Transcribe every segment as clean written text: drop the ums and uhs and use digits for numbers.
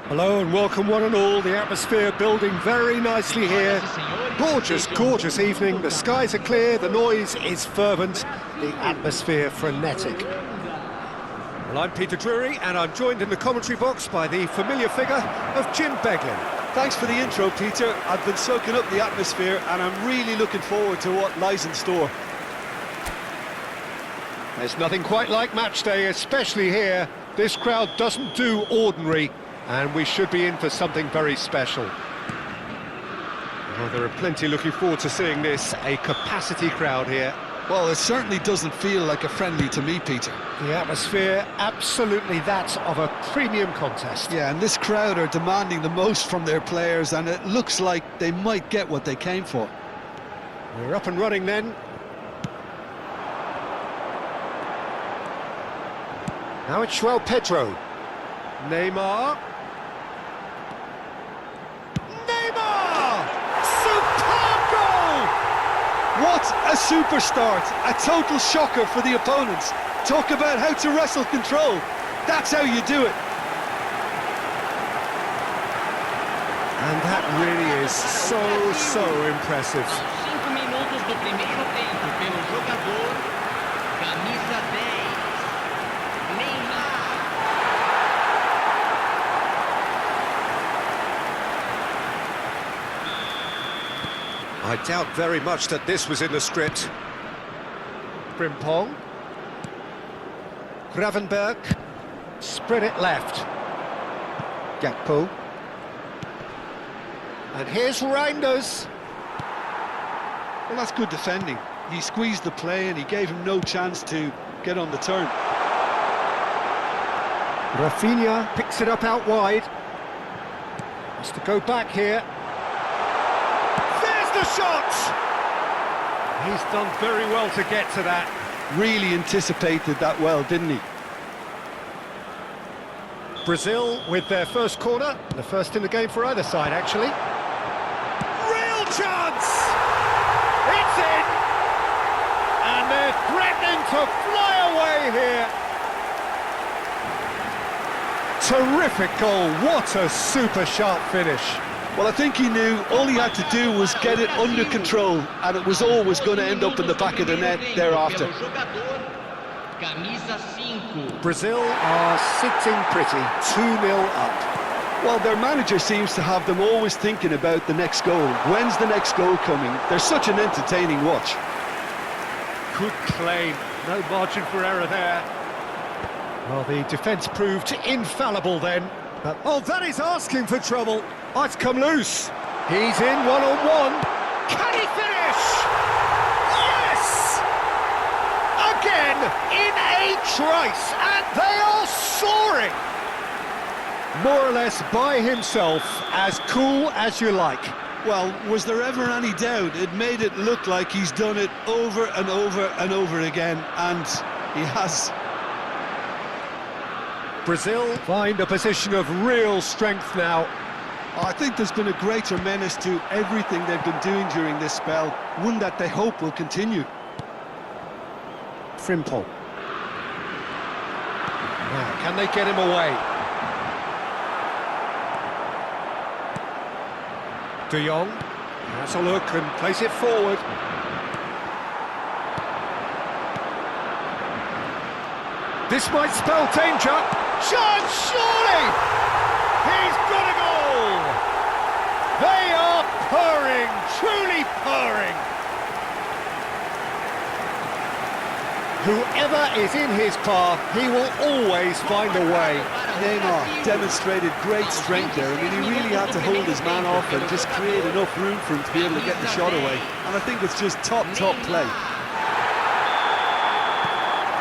Hello and welcome one and all. The atmosphere building very nicely here. Gorgeous, gorgeous evening. The skies are clear, the noise is fervent, the atmosphere frenetic. Well, I'm Peter Drury and I'm joined in the commentary box by the familiar figure of Jim Beglin. Thanks for the intro, Peter. I've been soaking up the atmosphere and I'm really looking forward to what lies in store. There's nothing quite like match day, especially here. This crowd doesn't do ordinary. And we should be in for something very special. Well, there are plenty looking forward to seeing this, a capacity crowd here. Well, it certainly doesn't feel like a friendly to me, Peter. The atmosphere, absolutely that of a premium contest. Yeah, and this crowd are demanding the most from their players, and it looks like they might get what they came for. We're up and running then. Now it's João Pedro. Neymar. Superb goal! What a super start! A total shocker for the opponents. Talk about how to wrestle control. That's how you do it. And that really is so impressive. 5 minutos do primeiro tempo pelo jogador, camisa 10, Neymar. I doubt very much that this was in the script. Frimpong. Gravenberg. Spread it left. Gakpo. And here's Reinders. Well, that's good defending. He squeezed the play and he gave him no chance to get on the turn. Rafinha picks it up out wide. Has to go back here. The shot! He's done very well to get to that. Really anticipated that well, didn't he? Brazil with their first corner, the first in the game for either side, actually. Real chance! It's in! And they're threatening to fly away here. Terrific goal, what a super sharp finish. Well, I think he knew all he had to do was get it under control, and it was always going to end up in the back of the net thereafter. Brazil are sitting pretty, 2-0 up. Well, their manager seems to have them always thinking about the next goal. When's the next goal coming? They're such an entertaining watch. Good claim, no margin for error there. Well, the defence proved infallible then. Oh, that is asking for trouble. Oh, it's come loose. He's in one-on-one. Can he finish? Yes! Again, in a trice, and they are soaring. More or less by himself, as cool as you like. Well, was there ever any doubt? It made it look like he's done it over and over and over again, and he has. Brazil find a position of real strength now. I think there's been a greater menace to everything they've been doing during this spell, one that they hope will continue. Frimpong. Now, can they get him away? De Jong has a look and plays it forward. This might spell danger. Chance, surely! He's got a goal! They are purring, truly purring. Whoever is in his path, he will always find a way. Neymar demonstrated great strength there. I mean, he really had to hold his man off and just create enough room for him to be able to get the shot away. And I think it's just top play.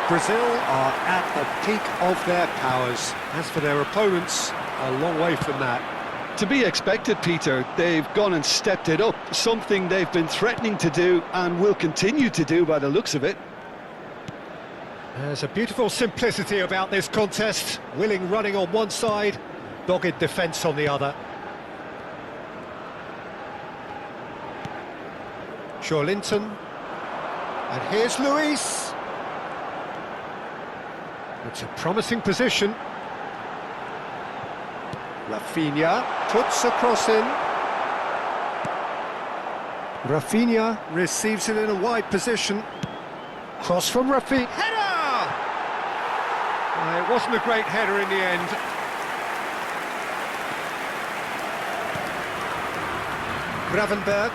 Brazil are at the peak of their powers. As for their opponents, a long way from that. To be expected, Peter. They've gone and stepped it up, something they've been threatening to do and will continue to do by the looks of it. There's a beautiful simplicity about this contest. Willing running on one side, dogged defence on the other. Linton. And here's Luis. It's a promising position. Rafinha puts a cross in. Rafinha receives it in a wide position. Cross from Rafinha. Header! It wasn't a great header in the end. Gravenberg.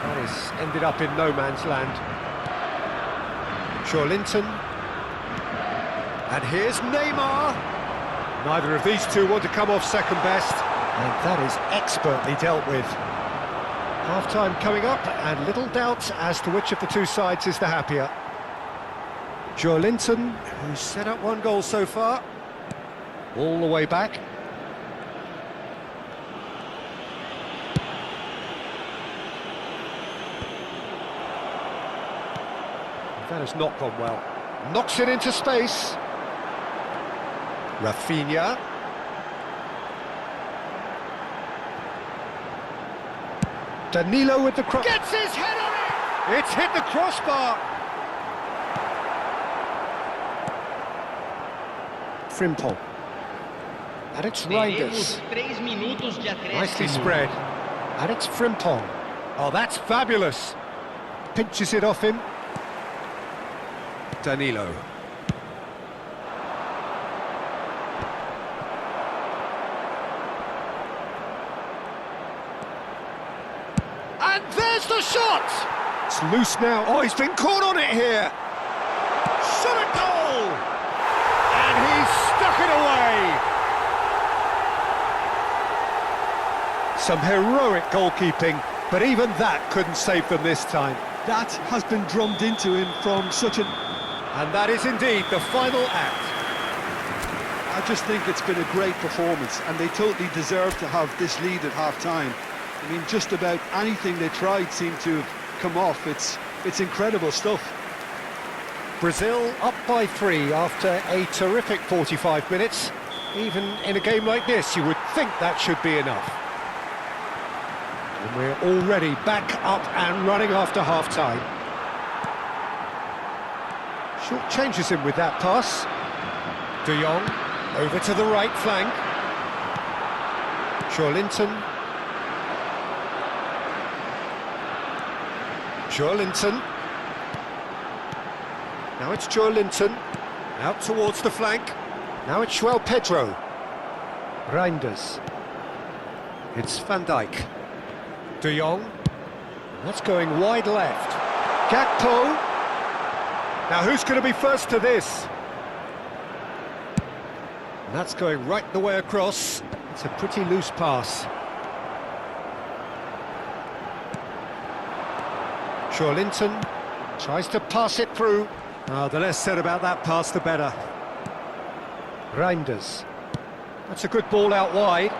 That is ended up in no man's land. Linton. And here's Neymar. Neither of these two want to come off second best. And that is expertly dealt with. Half-time coming up, and little doubt as to which of the two sides is the happier. Linton, who's set up one goal so far. All the way back. That has not gone well. Knocks it into space. Rafinha. Danilo with the cross. Gets his head on it! It's hit the crossbar. Frimpong. And it's Reinders. Nicely spread. And it's Frimpong. Oh, that's fabulous. Pinches it off him. Danilo. And there's the shot! It's loose now. Oh, he's been caught on it here. Shot at goal! And he's stuck it away. Some heroic goalkeeping, but even that couldn't save them this time. That has been drummed into him from such an... And that is indeed the final act. I just think it's been a great performance, and they totally deserve to have this lead at half-time. I mean, just about anything they tried seemed to have come off. It's incredible stuff. Brazil up by 3 after a terrific 45 minutes. Even in a game like this, you would think that should be enough. And we're already back up and running after half-time. Short changes him with that pass. De Jong over to the right flank. Linton. Linton. Now it's Linton. Out towards the flank. Now it's Pedro. Reinders. It's Van Dijk. De Jong. That's going wide left. Gakpo. Now who's going to be first to this? And that's going right the way across. It's a pretty loose pass. Linton tries to pass it through. Oh, the less said about that pass, the better. Reinders. That's a good ball out wide.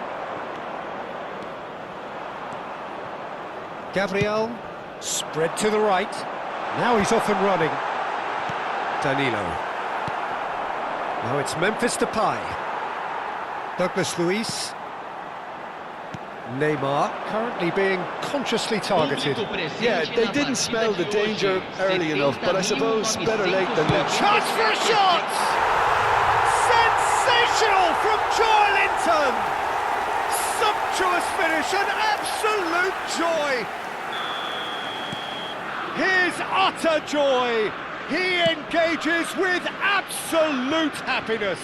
Gabriel, spread to the right. Now he's off and running. Danilo. Now it's Memphis Depay. Douglas Luiz. Neymar currently being consciously targeted. Yeah, they didn't smell the danger early enough, but I suppose better late than never. Chance for a shot! Sensational from Linton! Sumptuous finish, an absolute joy! His utter joy! He engages with absolute happiness.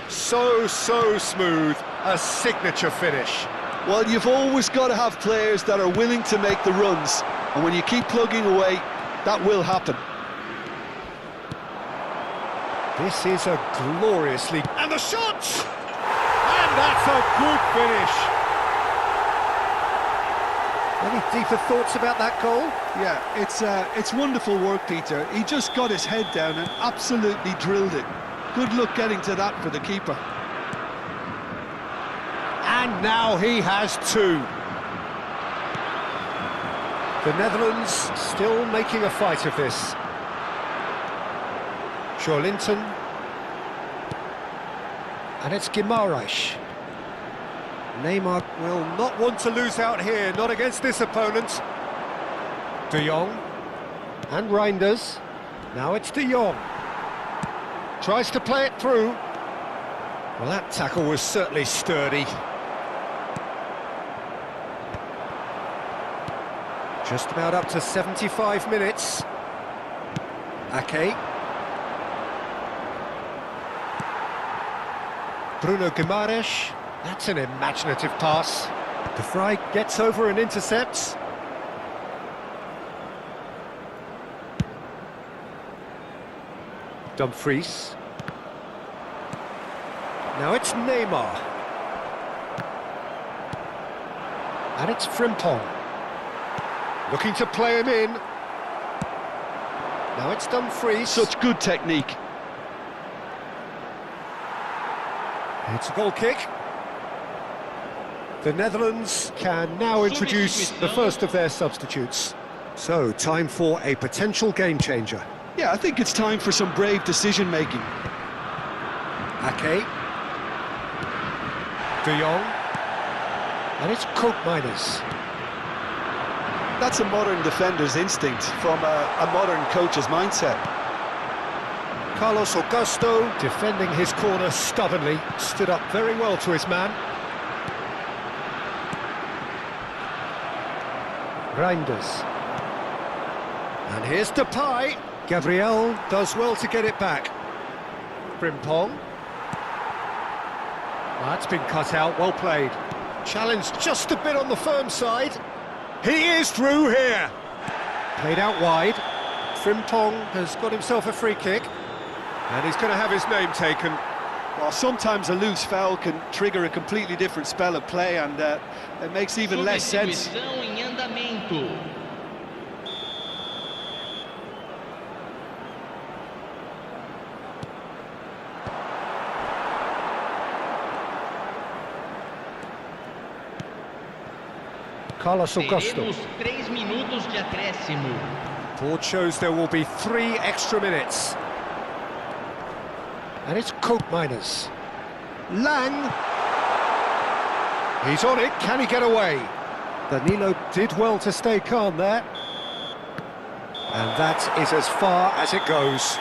So smooth, a signature finish. Well, you've always got to have players that are willing to make the runs, and when you keep plugging away, that will happen. This is a gloriously... And the shot! And that's a good finish. Any deeper thoughts about that goal? Yeah, it's wonderful work, Peter. He just got his head down and absolutely drilled it. Good luck getting to that for the keeper. And now he has 2. The Netherlands still making a fight of this. Linton. And it's Guimaraes. Neymar will not want to lose out here, not against this opponent. De Jong. And Reinders. Now it's De Jong. Tries to play it through. Well, that tackle was certainly sturdy. Just about up to 75 minutes. Ake. Bruno Guimaraes. That's an imaginative pass. De Vrij gets over and intercepts. Dumfries. Now it's Neymar. And it's Frimpong. Looking to play him in. Now it's Dumfries. Such good technique. It's a goal kick. The Netherlands can now introduce the first of their substitutes. So, time for a potential game changer. Yeah, I think it's time for some brave decision-making. Ake. De Jong. And it's Koopmeiners. That's a modern defender's instinct from a modern coach's mindset. Carlos Augusto, defending his corner stubbornly, stood up very well to his man. Reinders. And here's Depay. Gabriel does well to get it back. Frimpong. That's been cut out, well played. Challenged just a bit on the firm side. He is through here. Played out wide. Frimpong has got himself a free kick. And he's going to have his name taken. Well, sometimes a loose foul can trigger a completely different spell of play, and it makes even less sense. Substituição em andamento. Carlos Augusto. Teremos 3 minutos de acréscimo. Board shows there will be 3 extra minutes. And it's Koopmeiners. Lang. He's on it, can he get away? Danilo did well to stay calm there. And that is as far as it goes.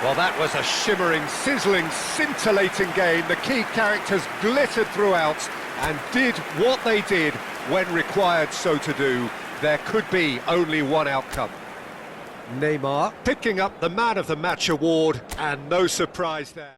Well, that was a shimmering, sizzling, scintillating game. The key characters glittered throughout and did what they did when required so to do. There could be only one outcome. Neymar picking up the Man of the Match award, and no surprise there.